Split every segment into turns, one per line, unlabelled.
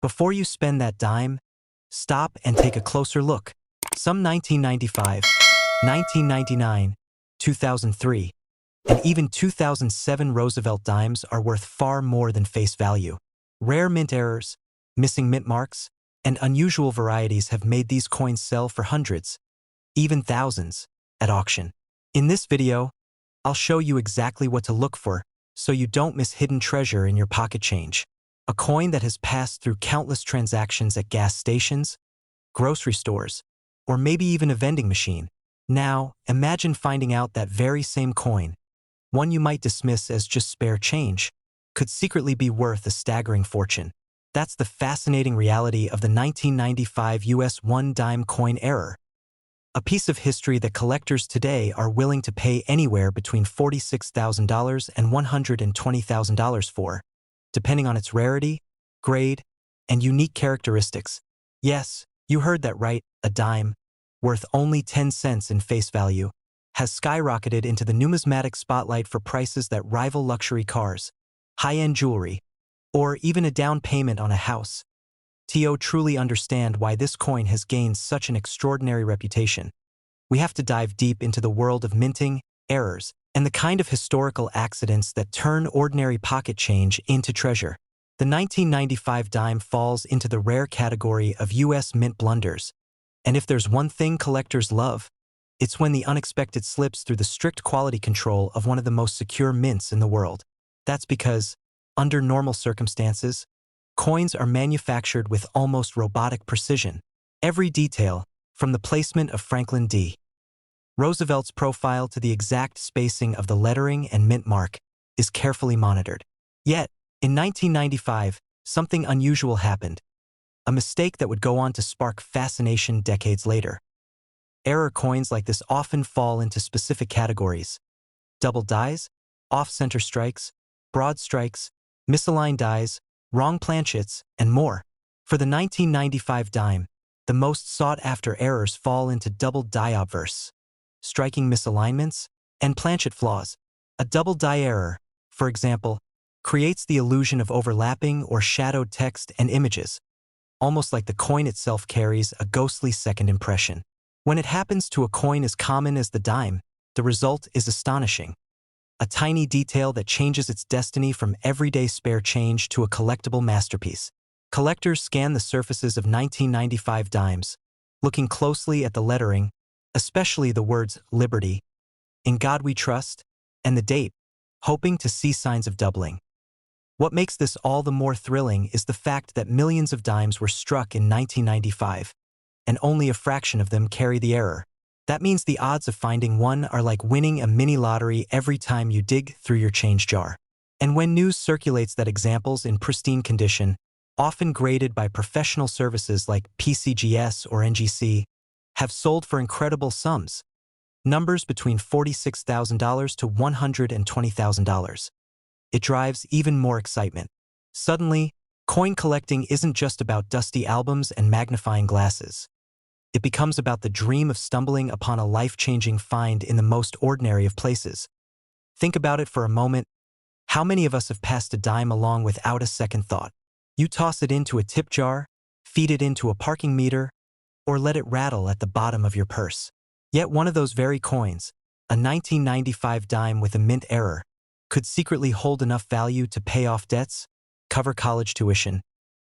Before you spend that dime, stop and take a closer look. Some 1995, 1999, 2003, and even 2007 Roosevelt dimes are worth far more than face value. Rare mint errors, missing mint marks, and unusual varieties have made these coins sell for hundreds, even thousands, at auction. In this video, I'll show you exactly what to look for so you don't miss hidden treasure in your pocket change. A coin that has passed through countless transactions at gas stations, grocery stores, or maybe even a vending machine. Now, imagine finding out that very same coin, one you might dismiss as just spare change, could secretly be worth a staggering fortune. That's the fascinating reality of the 1995 US 1-dime coin error. A piece of history that collectors today are willing to pay anywhere between $46,000 and $120,000 for, depending on its rarity, grade, and unique characteristics. Yes, you heard that right, a dime, worth only 10 cents in face value, has skyrocketed into the numismatic spotlight for prices that rival luxury cars, high-end jewelry, or even a down payment on a house. To truly understand why this coin has gained such an extraordinary reputation, we have to dive deep into the world of minting, errors, and the kind of historical accidents that turn ordinary pocket change into treasure. The 1995 dime falls into the rare category of US mint blunders. And if there's one thing collectors love, it's when the unexpected slips through the strict quality control of one of the most secure mints in the world. That's because, under normal circumstances, coins are manufactured with almost robotic precision. Every detail, from the placement of Franklin D. Roosevelt's profile to the exact spacing of the lettering and mint mark, is carefully monitored. Yet, in 1995, something unusual happened. A mistake that would go on to spark fascination decades later. Error coins like this often fall into specific categories: double dies, off-center strikes, broad strikes, misaligned dies, wrong planchets, and more. For the 1995 dime, the most sought-after errors fall into double die obverse, striking misalignments, and planchet flaws. A double die error, for example, creates the illusion of overlapping or shadowed text and images, almost like the coin itself carries a ghostly second impression. When it happens to a coin as common as the dime, the result is astonishing. A tiny detail that changes its destiny from everyday spare change to a collectible masterpiece. Collectors scan the surfaces of 1995 dimes, looking closely at the lettering, especially the words Liberty, In God We Trust, and the date, hoping to see signs of doubling. What makes this all the more thrilling is the fact that millions of dimes were struck in 1995, and only a fraction of them carry the error. That means the odds of finding one are like winning a mini lottery every time you dig through your change jar. And when news circulates that examples in pristine condition, often graded by professional services like PCGS or NGC, have sold for incredible sums, numbers between $46,000 to $120,000. It drives even more excitement. Suddenly, coin collecting isn't just about dusty albums and magnifying glasses. It becomes about the dream of stumbling upon a life-changing find in the most ordinary of places. Think about it for a moment. How many of us have passed a dime along without a second thought? You toss it into a tip jar, feed it into a parking meter, or let it rattle at the bottom of your purse. Yet one of those very coins, a 1995 dime with a mint error, could secretly hold enough value to pay off debts, cover college tuition,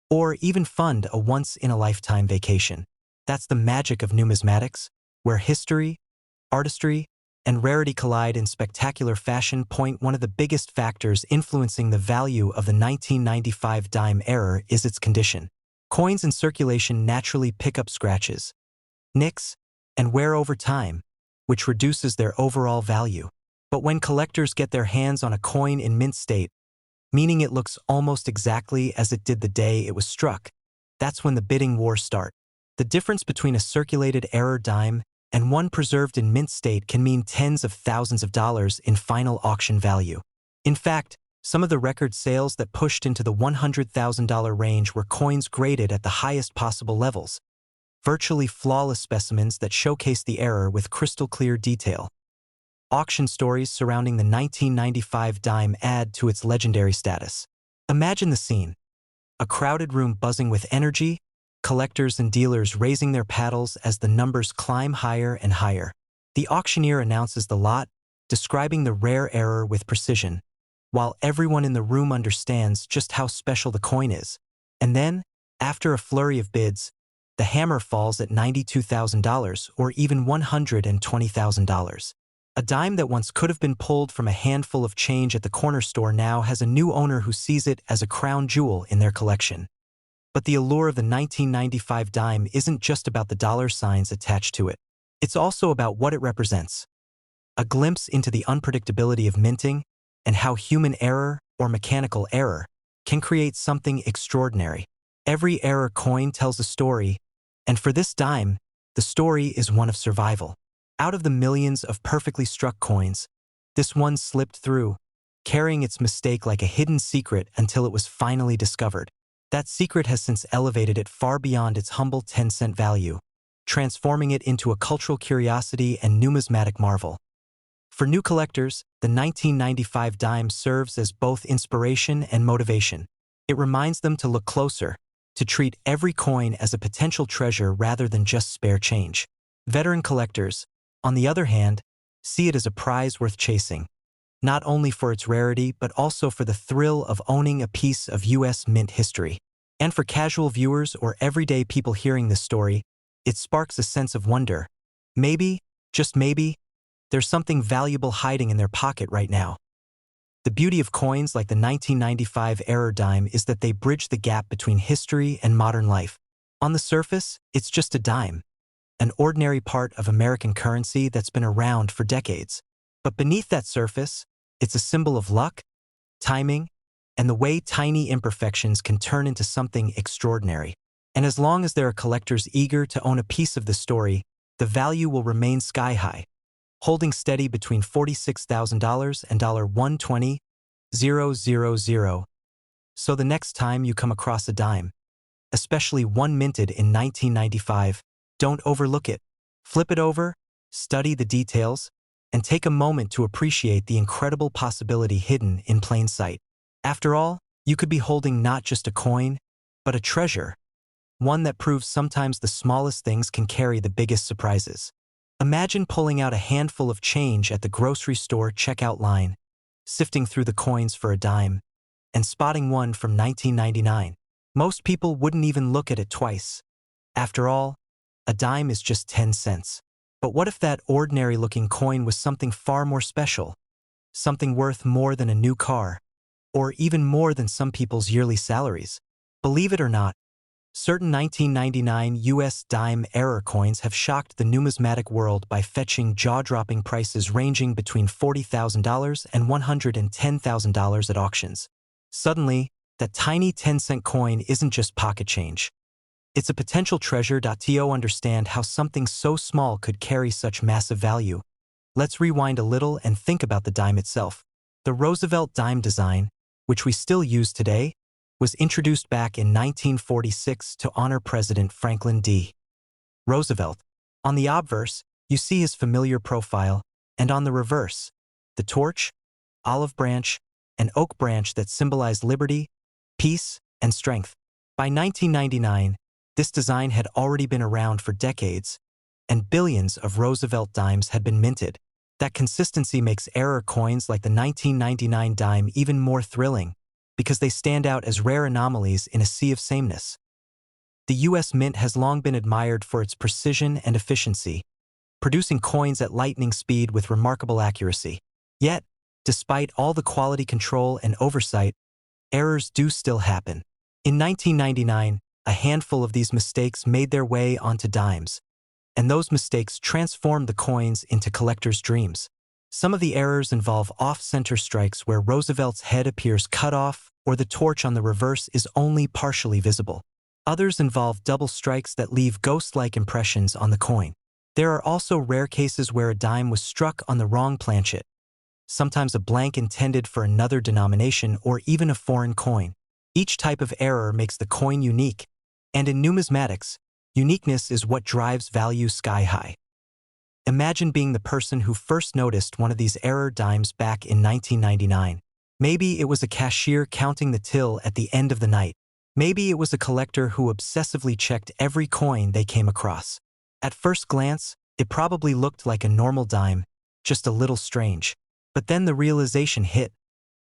or even fund a once-in-a-lifetime vacation. That's the magic of numismatics, where history, artistry, and rarity collide in spectacular fashion. One of the biggest factors influencing the value of the 1995 dime error is its condition. Coins in circulation naturally pick up scratches, nicks, and wear over time, which reduces their overall value. But when collectors get their hands on a coin in mint state, meaning it looks almost exactly as it did the day it was struck, that's when the bidding wars start. The difference between a circulated error dime and one preserved in mint state can mean tens of thousands of dollars in final auction value. In fact, some of the record sales that pushed into the $100,000 range were coins graded at the highest possible levels, virtually flawless specimens that showcase the error with crystal-clear detail. Auction stories surrounding the 1995 dime add to its legendary status. Imagine the scene. A crowded room buzzing with energy, collectors and dealers raising their paddles as the numbers climb higher and higher. The auctioneer announces the lot, describing the rare error with precision, while everyone in the room understands just how special the coin is. And then, after a flurry of bids, the hammer falls at $92,000 or even $120,000. A dime that once could have been pulled from a handful of change at the corner store now has a new owner who sees it as a crown jewel in their collection. But the allure of the 1995 dime isn't just about the dollar signs attached to it. It's also about what it represents. A glimpse into the unpredictability of minting and how human error or mechanical error can create something extraordinary. Every error coin tells a story, and for this dime, the story is one of survival. Out of the millions of perfectly struck coins, this one slipped through, carrying its mistake like a hidden secret until it was finally discovered. That secret has since elevated it far beyond its humble 10-cent value, transforming it into a cultural curiosity and numismatic marvel. For new collectors, the 1995 dime serves as both inspiration and motivation. It reminds them to look closer, to treat every coin as a potential treasure rather than just spare change. Veteran collectors, on the other hand, see it as a prize worth chasing, not only for its rarity but also for the thrill of owning a piece of U.S. mint history. And for casual viewers or everyday people hearing this story, it sparks a sense of wonder. Maybe, just maybe, there's something valuable hiding in their pocket right now. The beauty of coins like the 1995 error dime is that they bridge the gap between history and modern life. On the surface, it's just a dime, an ordinary part of American currency that's been around for decades. But beneath that surface, it's a symbol of luck, timing, and the way tiny imperfections can turn into something extraordinary. And as long as there are collectors eager to own a piece of the story, the value will remain sky-high, holding steady between $46,000 and $120,000. So the next time you come across a dime, especially one minted in 1995, don't overlook it. Flip it over, study the details, and take a moment to appreciate the incredible possibility hidden in plain sight. After all, you could be holding not just a coin, but a treasure, one that proves sometimes the smallest things can carry the biggest surprises. Imagine pulling out a handful of change at the grocery store checkout line, sifting through the coins for a dime, and spotting one from 1999. Most people wouldn't even look at it twice. After all, a dime is just 10 cents. But what if that ordinary-looking coin was something far more special? Something worth more than a new car, or even more than some people's yearly salaries? Believe it or not, certain 1999 U.S. dime error coins have shocked the numismatic world by fetching jaw-dropping prices ranging between $40,000 and $110,000 at auctions. Suddenly, that tiny 10-cent coin isn't just pocket change. It's a potential treasure. To understand how something so small could carry such massive value, let's rewind a little and think about the dime itself. The Roosevelt dime design, which we still use today, was introduced back in 1946 to honor President Franklin D. Roosevelt. On the obverse, you see his familiar profile, and on the reverse, the torch, olive branch, and oak branch that symbolize liberty, peace, and strength. By 1999, this design had already been around for decades, and billions of Roosevelt dimes had been minted. That consistency makes error coins like the 1999 dime even more thrilling, because they stand out as rare anomalies in a sea of sameness. The U.S. Mint has long been admired for its precision and efficiency, producing coins at lightning speed with remarkable accuracy. Yet, despite all the quality control and oversight, errors do still happen. In 1999, a handful of these mistakes made their way onto dimes, and those mistakes transformed the coins into collectors' dreams. Some of the errors involve off-center strikes where Roosevelt's head appears cut off or the torch on the reverse is only partially visible. Others involve double strikes that leave ghost-like impressions on the coin. There are also rare cases where a dime was struck on the wrong planchet, sometimes a blank intended for another denomination or even a foreign coin. Each type of error makes the coin unique, and in numismatics, uniqueness is what drives value sky-high. Imagine being the person who first noticed one of these error dimes back in 1999. Maybe it was a cashier counting the till at the end of the night, Maybe it was a collector who obsessively checked every coin they came across. At first glance, it probably looked like a normal dime, just a little strange. But then the realization hit.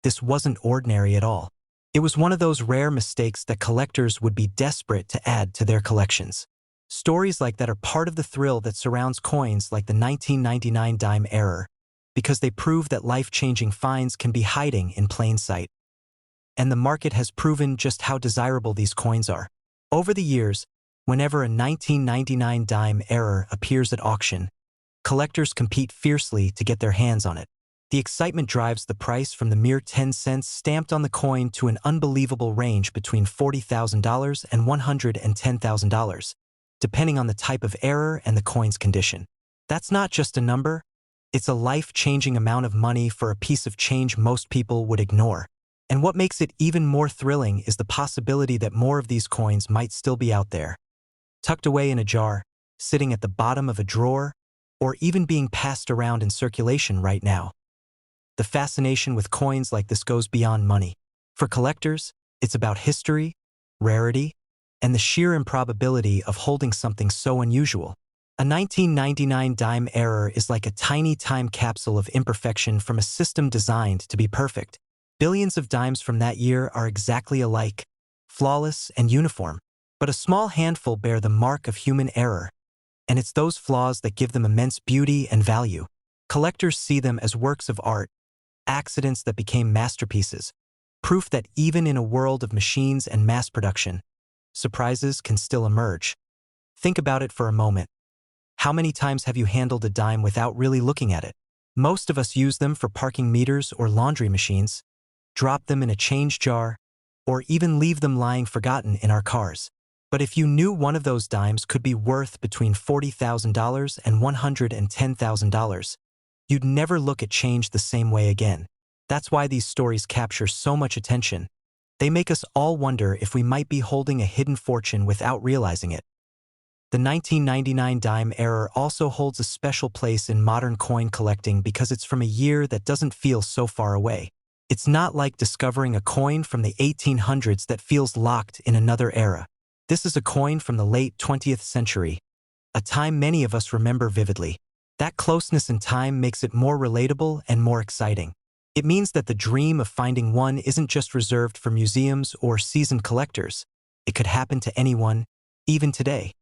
This wasn't ordinary at all. It was one of those rare mistakes that collectors would be desperate to add to their collections. Stories like that are part of the thrill that surrounds coins like the 1999 dime error, because they prove that life-changing finds can be hiding in plain sight. And the market has proven just how desirable these coins are. Over the years, whenever a 1999 dime error appears at auction, collectors compete fiercely to get their hands on it. The excitement drives the price from the mere 10 cents stamped on the coin to an unbelievable range between $40,000 and $110,000, depending on the type of error and the coin's condition. That's not just a number, it's a life-changing amount of money for a piece of change most people would ignore. And what makes it even more thrilling is the possibility that more of these coins might still be out there, tucked away in a jar, sitting at the bottom of a drawer, or even being passed around in circulation right now. The fascination with coins like this goes beyond money. For collectors, it's about history, rarity, and the sheer improbability of holding something so unusual. A 1999 dime error is like a tiny time capsule of imperfection from a system designed to be perfect. Billions of dimes from that year are exactly alike, flawless and uniform, but a small handful bear the mark of human error, and it's those flaws that give them immense beauty and value. Collectors see them as works of art, accidents that became masterpieces, proof that even in a world of machines and mass production, surprises can still emerge. Think about it for a moment. How many times have you handled a dime without really looking at it? Most of us use them for parking meters or laundry machines, drop them in a change jar, or even leave them lying forgotten in our cars. But if you knew one of those dimes could be worth between $40,000 and $110,000, you'd never look at change the same way again. That's why these stories capture so much attention. They make us all wonder if we might be holding a hidden fortune without realizing it. The 1999 dime error also holds a special place in modern coin collecting because it's from a year that doesn't feel so far away. It's not like discovering a coin from the 1800s that feels locked in another era. This is a coin from the late 20th century, a time many of us remember vividly. That closeness in time makes it more relatable and more exciting. It means that the dream of finding one isn't just reserved for museums or seasoned collectors. It could happen to anyone, even today.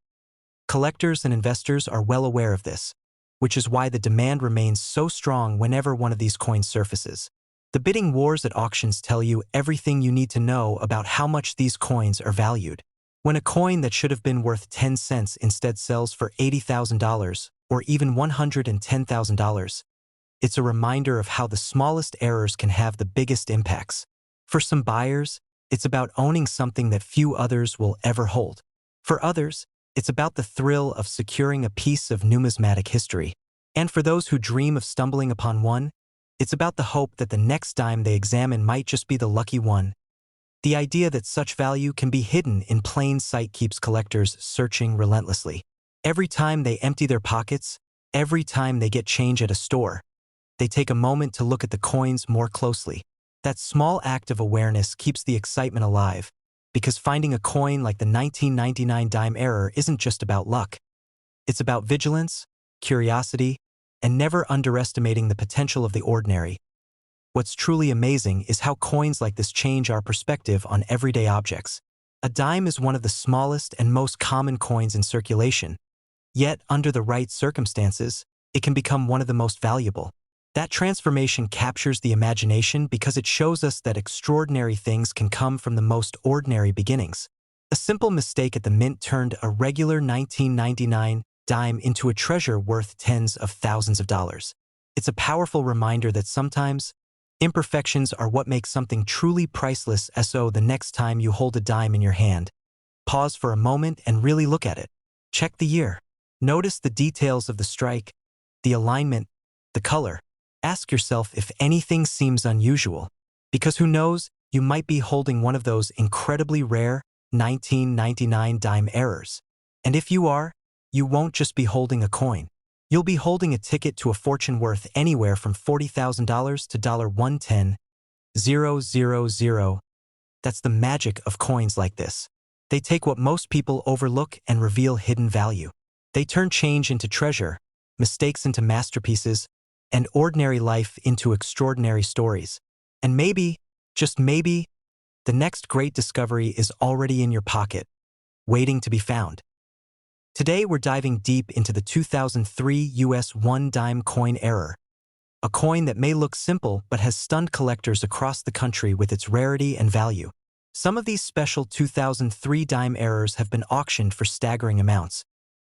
Collectors and investors are well aware of this, which is why the demand remains so strong whenever one of these coins surfaces. The bidding wars at auctions tell you everything you need to know about how much these coins are valued. When a coin that should have been worth 10 cents instead sells for $80,000 or even $110,000, it's a reminder of how the smallest errors can have the biggest impacts. For some buyers, it's about owning something that few others will ever hold. For others, it's about the thrill of securing a piece of numismatic history. And for those who dream of stumbling upon one, it's about the hope that the next dime they examine might just be the lucky one. The idea that such value can be hidden in plain sight keeps collectors searching relentlessly. Every time they empty their pockets, every time they get change at a store, they take a moment to look at the coins more closely. That small act of awareness keeps the excitement alive, because finding a coin like the 1999 dime error isn't just about luck. It's about vigilance, curiosity, and never underestimating the potential of the ordinary. What's truly amazing is how coins like this change our perspective on everyday objects. A dime is one of the smallest and most common coins in circulation, yet under the right circumstances, it can become one of the most valuable. That transformation captures the imagination because it shows us that extraordinary things can come from the most ordinary beginnings. A simple mistake at the mint turned a regular 1999 dime into a treasure worth tens of thousands of dollars. It's a powerful reminder that sometimes, imperfections are what make something truly priceless. So the next time you hold a dime in your hand, pause for a moment and really look at it. Check the year. Notice the details of the strike, the alignment, the color. Ask yourself if anything seems unusual, because who knows, you might be holding one of those incredibly rare 1999 dime errors. And if you are, you won't just be holding a coin. You'll be holding a ticket to a fortune worth anywhere from $40,000 to $110,000. That's the magic of coins like this. They take what most people overlook and reveal hidden value. They turn change into treasure, mistakes into masterpieces, and ordinary life into extraordinary stories. And maybe, just maybe, the next great discovery is already in your pocket, waiting to be found. Today we're diving deep into the 2003 US 1-dime coin error, a coin that may look simple but has stunned collectors across the country with its rarity and value. Some of these special 2003 dime errors have been auctioned for staggering amounts,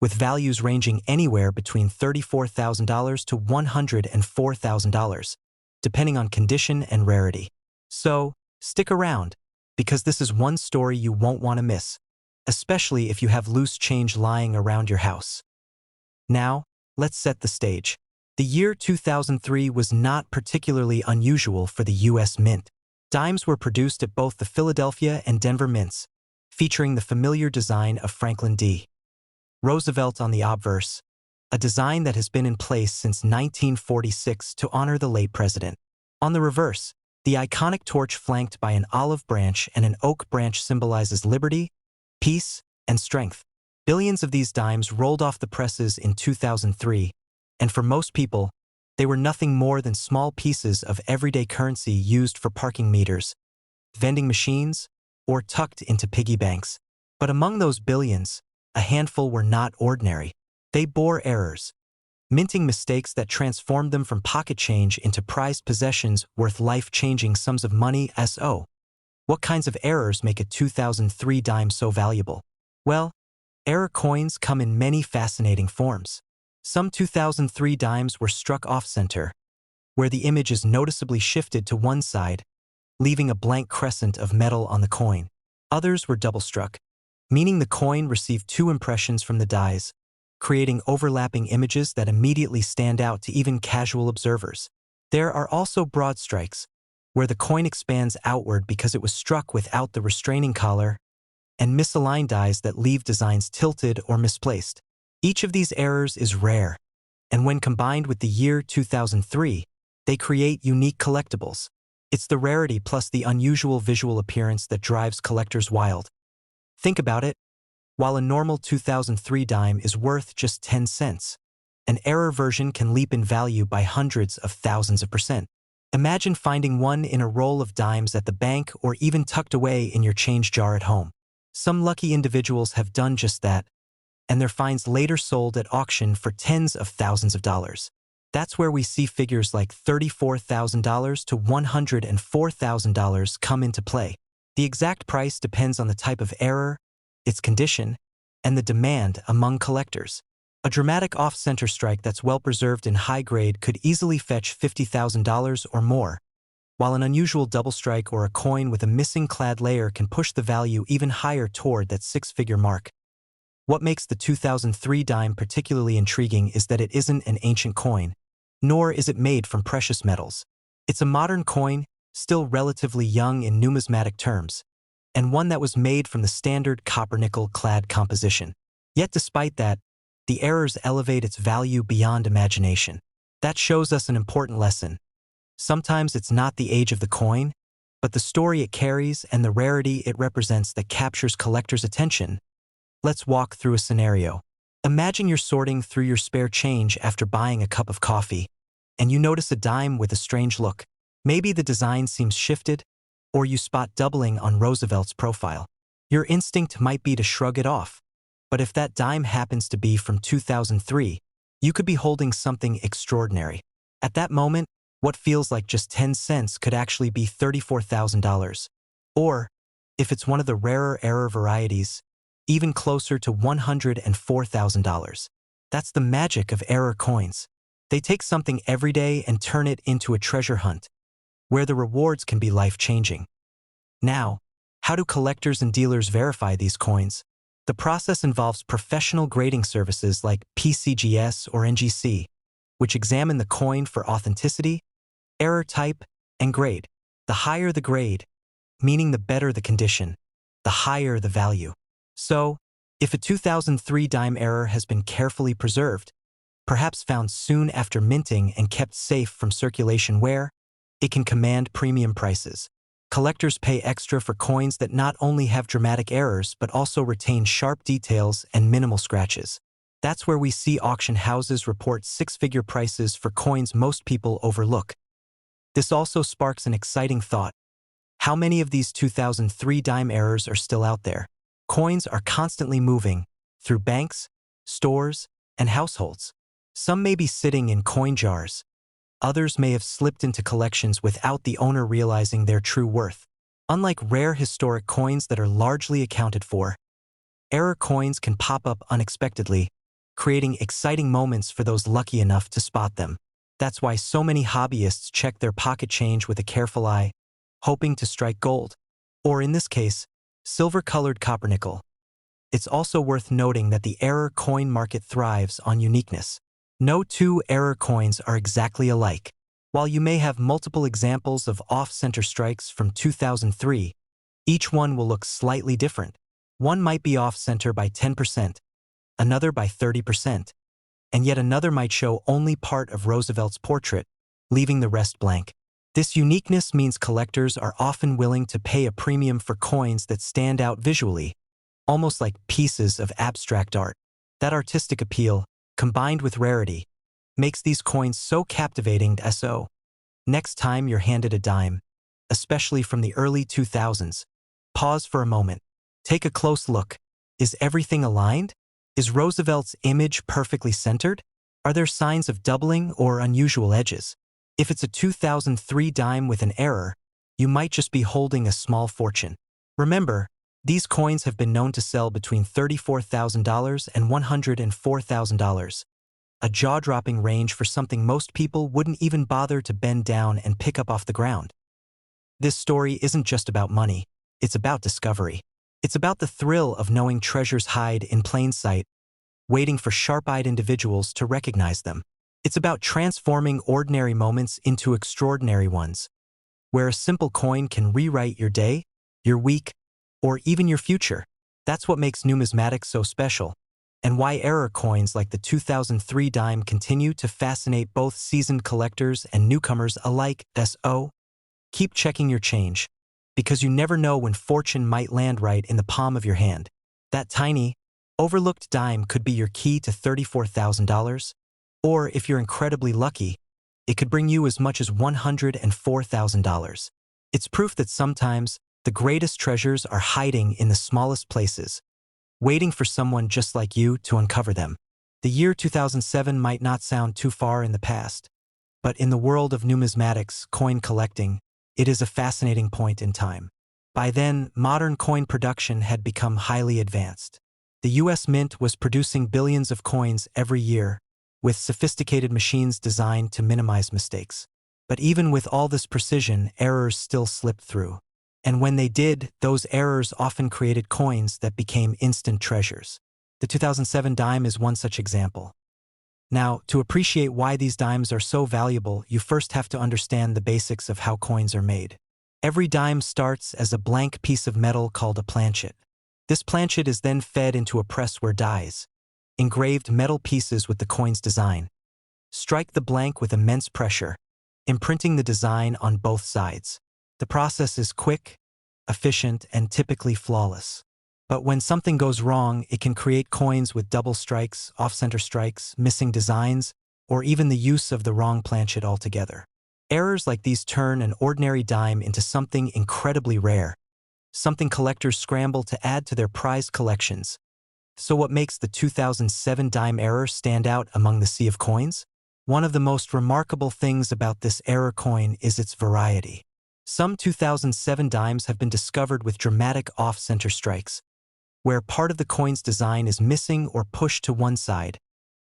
with values ranging anywhere between $34,000 to $104,000, depending on condition and rarity. So, stick around, because this is one story you won't want to miss, especially if you have loose change lying around your house. Now, let's set the stage. The year 2003 was not particularly unusual for the U.S. Mint. Dimes were produced at both the Philadelphia and Denver mints, featuring the familiar design of Franklin D. Roosevelt on the obverse, a design that has been in place since 1946 to honor the late president. On the reverse, the iconic torch flanked by an olive branch and an oak branch symbolizes liberty, peace, and strength. Billions of these dimes rolled off the presses in 2003, and for most people, they were nothing more than small pieces of everyday currency used for parking meters, vending machines, or tucked into piggy banks. But among those billions, a handful were not ordinary. They bore errors, minting mistakes that transformed them from pocket change into prized possessions worth life-changing sums of money. So, what kinds of errors make a 2003 dime so valuable? Well, error coins come in many fascinating forms. Some 2003 dimes were struck off-center, where the image is noticeably shifted to one side, leaving a blank crescent of metal on the coin. Others were double-struck, meaning the coin received two impressions from the dies, creating overlapping images that immediately stand out to even casual observers. There are also broad strikes, where the coin expands outward because it was struck without the restraining collar, and misaligned dies that leave designs tilted or misplaced. Each of these errors is rare, and when combined with the year 2003, they create unique collectibles. It's the rarity plus the unusual visual appearance that drives collectors wild. Think about it. While a normal 2003 dime is worth just 10 cents, an error version can leap in value by hundreds of thousands of %. Imagine finding one in a roll of dimes at the bank or even tucked away in your change jar at home. Some lucky individuals have done just that, and their finds later sold at auction for tens of thousands of dollars. That's where we see figures like $34,000 to $104,000 come into play. The exact price depends on the type of error, its condition, and the demand among collectors. A dramatic off-center strike that's well-preserved in high grade could easily fetch $50,000 or more, while an unusual double strike or a coin with a missing clad layer can push the value even higher toward that six-figure mark. What makes the 2003 dime particularly intriguing is that it isn't an ancient coin, nor is it made from precious metals. It's a modern coin, still relatively young in numismatic terms, and one that was made from the standard copper-nickel clad composition. Yet despite that, the errors elevate its value beyond imagination. That shows us an important lesson. Sometimes it's not the age of the coin, but the story it carries and the rarity it represents that captures collectors' attention. Let's walk through a scenario. Imagine you're sorting through your spare change after buying a cup of coffee, and you notice a dime with a strange look. Maybe the design seems shifted, or you spot doubling on Roosevelt's profile. Your instinct might be to shrug it off, but if that dime happens to be from 2003, you could be holding something extraordinary. At that moment, what feels like just 10 cents could actually be $34,000. Or, if it's one of the rarer error varieties, even closer to $104,000. That's the magic of error coins. They take something everyday and turn it into a treasure hunt, where the rewards can be life-changing. Now, how do collectors and dealers verify these coins? The process involves professional grading services like PCGS or NGC, which examine the coin for authenticity, error type, and grade. The higher the grade, meaning the better the condition, the higher the value. So, if a 2003 dime error has been carefully preserved, perhaps found soon after minting and kept safe from circulation wear, it can command premium prices. Collectors pay extra for coins that not only have dramatic errors but also retain sharp details and minimal scratches. That's where we see auction houses report six-figure prices for coins most people overlook. This also sparks an exciting thought. How many of these 2003 dime errors are still out there? Coins are constantly moving through banks, stores, and households. Some may be sitting in coin jars. Others may have slipped into collections without the owner realizing their true worth. Unlike rare historic coins that are largely accounted for, error coins can pop up unexpectedly, creating exciting moments for those lucky enough to spot them. That's why so many hobbyists check their pocket change with a careful eye, hoping to strike gold, or in this case, silver-colored copper-nickel. It's also worth noting that the error coin market thrives on uniqueness. No two error coins are exactly alike. While you may have multiple examples of off-center strikes from 2003, each one will look slightly different. One might be off-center by 10%, another by 30%, and yet another might show only part of Roosevelt's portrait, leaving the rest blank. This uniqueness means collectors are often willing to pay a premium for coins that stand out visually, almost like pieces of abstract art. That artistic appeal, combined with rarity, makes these coins so captivating. So, next time you're handed a dime, especially from the early 2000s, pause for a moment. Take a close look. Is everything aligned? Is Roosevelt's image perfectly centered? Are there signs of doubling or unusual edges? If it's a 2003 dime with an error, you might just be holding a small fortune. Remember, these coins have been known to sell between $34,000 and $104,000, a jaw-dropping range for something most people wouldn't even bother to bend down and pick up off the ground. This story isn't just about money, it's about discovery. It's about the thrill of knowing treasures hide in plain sight, waiting for sharp-eyed individuals to recognize them. It's about transforming ordinary moments into extraordinary ones, where a simple coin can rewrite your day, your week, or even your future. That's what makes numismatics so special, and why error coins like the 2003 dime continue to fascinate both seasoned collectors and newcomers alike. So, keep checking your change, because you never know when fortune might land right in the palm of your hand. That tiny, overlooked dime could be your key to $34,000, or if you're incredibly lucky, it could bring you as much as $104,000. It's proof that sometimes the greatest treasures are hiding in the smallest places, waiting for someone just like you to uncover them. The year 2007 might not sound too far in the past, but in the world of numismatics, coin collecting, it is a fascinating point in time. By then, modern coin production had become highly advanced. The US Mint was producing billions of coins every year, with sophisticated machines designed to minimize mistakes. But even with all this precision, errors still slipped through. And when they did, those errors often created coins that became instant treasures. The 2007 dime is one such example. Now, to appreciate why these dimes are so valuable, you first have to understand the basics of how coins are made. Every dime starts as a blank piece of metal called a planchet. This planchet is then fed into a press where dies, engraved metal pieces with the coin's design, strike the blank with immense pressure, imprinting the design on both sides. The process is quick, efficient, and typically flawless. But when something goes wrong, it can create coins with double strikes, off-center strikes, missing designs, or even the use of the wrong planchet altogether. Errors like these turn an ordinary dime into something incredibly rare, something collectors scramble to add to their prized collections. So what makes the 2007 dime error stand out among the sea of coins? One of the most remarkable things about this error coin is its variety. Some 2007 dimes have been discovered with dramatic off-center strikes, where part of the coin's design is missing or pushed to one side,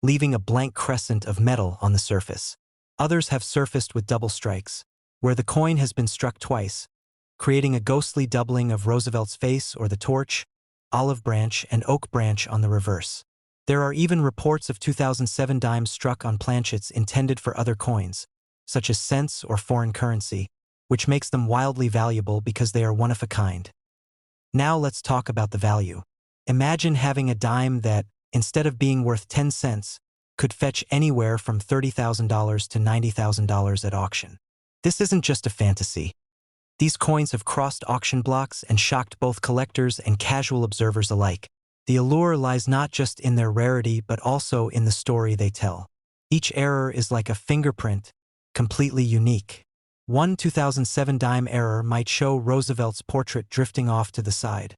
leaving a blank crescent of metal on the surface. Others have surfaced with double strikes, where the coin has been struck twice, creating a ghostly doubling of Roosevelt's face or the torch, olive branch, and oak branch on the reverse. There are even reports of 2007 dimes struck on planchets intended for other coins, such as cents or foreign currency, which makes them wildly valuable because they are one of a kind. Now let's talk about the value. Imagine having a dime that, instead of being worth 10 cents, could fetch anywhere from $30,000 to $90,000 at auction. This isn't just a fantasy. These coins have crossed auction blocks and shocked both collectors and casual observers alike. The allure lies not just in their rarity but also in the story they tell. Each error is like a fingerprint, completely unique. One 2007 dime error might show Roosevelt's portrait drifting off to the side,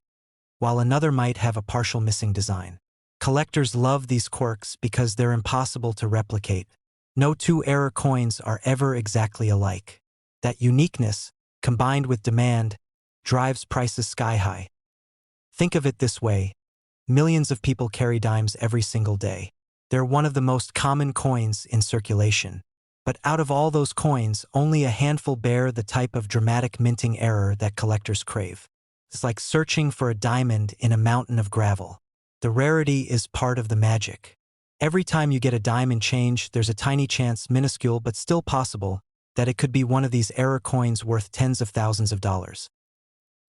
while another might have a partial missing design. Collectors love these quirks because they're impossible to replicate. No two error coins are ever exactly alike. That uniqueness, combined with demand, drives prices sky high. Think of it this way: millions of people carry dimes every single day. They're one of the most common coins in circulation. But out of all those coins, only a handful bear the type of dramatic minting error that collectors crave. It's like searching for a diamond in a mountain of gravel. The rarity is part of the magic. Every time you get a dime in change, there's a tiny chance, minuscule but still possible, that it could be one of these error coins worth tens of thousands of dollars.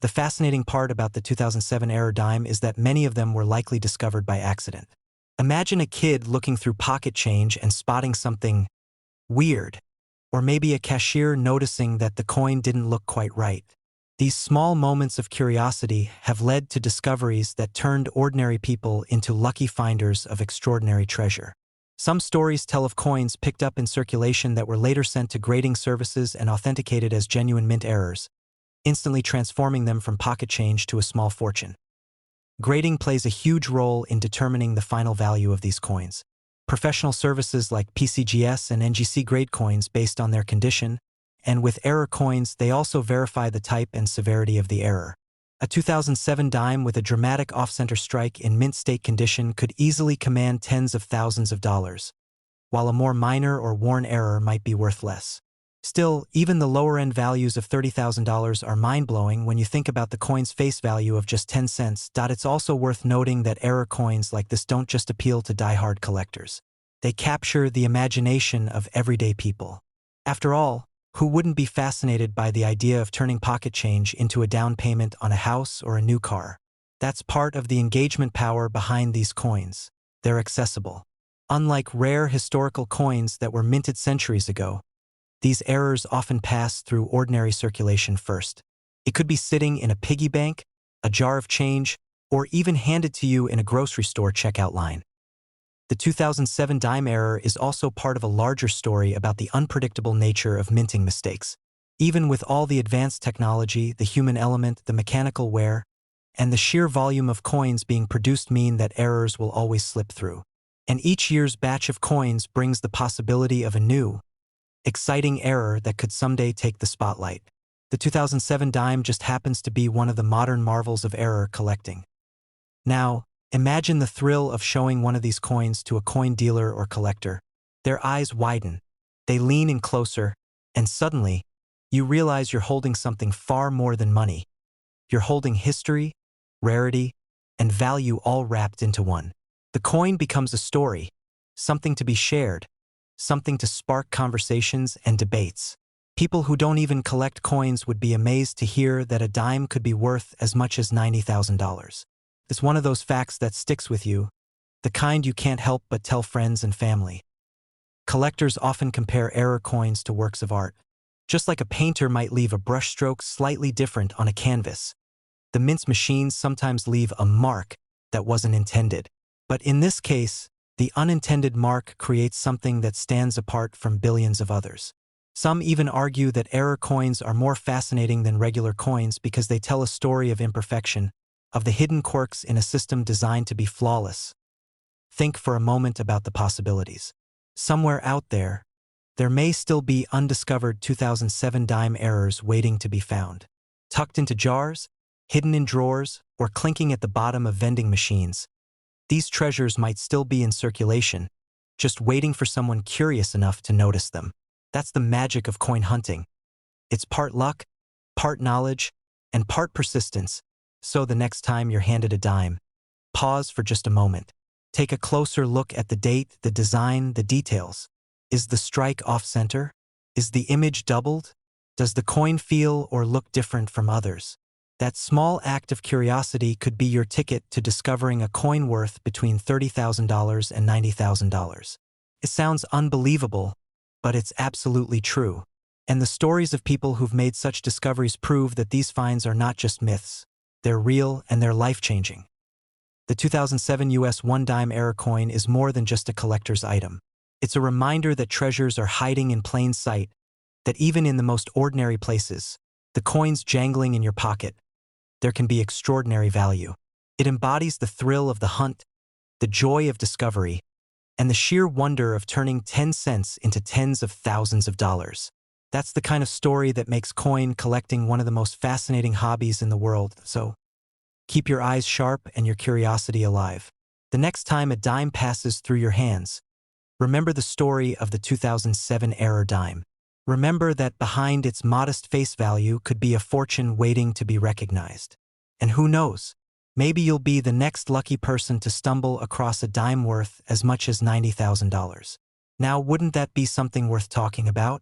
The fascinating part about the 2007 error dime is that many of them were likely discovered by accident. Imagine a kid looking through pocket change and spotting something weird, or maybe a cashier noticing that the coin didn't look quite right. These small moments of curiosity have led to discoveries that turned ordinary people into lucky finders of extraordinary treasure. Some stories tell of coins picked up in circulation that were later sent to grading services and authenticated as genuine mint errors, instantly transforming them from pocket change to a small fortune. Grading plays a huge role in determining the final value of these coins. Professional services like PCGS and NGC grade coins based on their condition, and with error coins, they also verify the type and severity of the error. A 2007 dime with a dramatic off-center strike in mint state condition could easily command tens of thousands of dollars, while a more minor or worn error might be worth less. Still, even the lower-end values of $30,000 are mind-blowing when you think about the coin's face value of just 10 cents. It's also worth noting that error coins like this don't just appeal to die-hard collectors. They capture the imagination of everyday people. After all, who wouldn't be fascinated by the idea of turning pocket change into a down payment on a house or a new car? That's part of the engagement power behind these coins. They're accessible. Unlike rare historical coins that were minted centuries ago, these errors often pass through ordinary circulation first. It could be sitting in a piggy bank, a jar of change, or even handed to you in a grocery store checkout line. The 2007 dime error is also part of a larger story about the unpredictable nature of minting mistakes. Even with all the advanced technology, the human element, the mechanical wear, and the sheer volume of coins being produced mean that errors will always slip through. And each year's batch of coins brings the possibility of a new, exciting error that could someday take the spotlight. The 2007 dime just happens to be one of the modern marvels of error collecting. Now, imagine the thrill of showing one of these coins to a coin dealer or collector. Their eyes widen, they lean in closer, and suddenly, you realize you're holding something far more than money. You're holding history, rarity, and value all wrapped into one. The coin becomes a story, something to be shared, something to spark conversations and debates. People who don't even collect coins would be amazed to hear that a dime could be worth as much as $90,000. It's one of those facts that sticks with you, the kind you can't help but tell friends and family. Collectors often compare error coins to works of art. Just like a painter might leave a brushstroke slightly different on a canvas, the mint machines sometimes leave a mark that wasn't intended. But in this case, the unintended mark creates something that stands apart from billions of others. Some even argue that error coins are more fascinating than regular coins because they tell a story of imperfection, of the hidden quirks in a system designed to be flawless. Think for a moment about the possibilities. Somewhere out there, there may still be undiscovered 2007 dime errors waiting to be found. Tucked into jars, hidden in drawers, or clinking at the bottom of vending machines, these treasures might still be in circulation, just waiting for someone curious enough to notice them. That's the magic of coin hunting. It's part luck, part knowledge, and part persistence. So the next time you're handed a dime, pause for just a moment. Take a closer look at the date, the design, the details. Is the strike off-center? Is the image doubled? Does the coin feel or look different from others? That small act of curiosity could be your ticket to discovering a coin worth between $30,000 and $90,000. It sounds unbelievable, but it's absolutely true. And the stories of people who've made such discoveries prove that these finds are not just myths. They're real and they're life-changing. The 2007 US 1 dime era coin is more than just a collector's item. It's a reminder that treasures are hiding in plain sight, that even in the most ordinary places, the coins jangling in your pocket, there can be extraordinary value. It embodies the thrill of the hunt, the joy of discovery, and the sheer wonder of turning 10 cents into tens of thousands of dollars. That's the kind of story that makes coin collecting one of the most fascinating hobbies in the world, so keep your eyes sharp and your curiosity alive. The next time a dime passes through your hands, remember the story of the 2007 era dime. Remember that behind its modest face value could be a fortune waiting to be recognized. And who knows, maybe you'll be the next lucky person to stumble across a dime worth as much as $90,000. Now, wouldn't that be something worth talking about?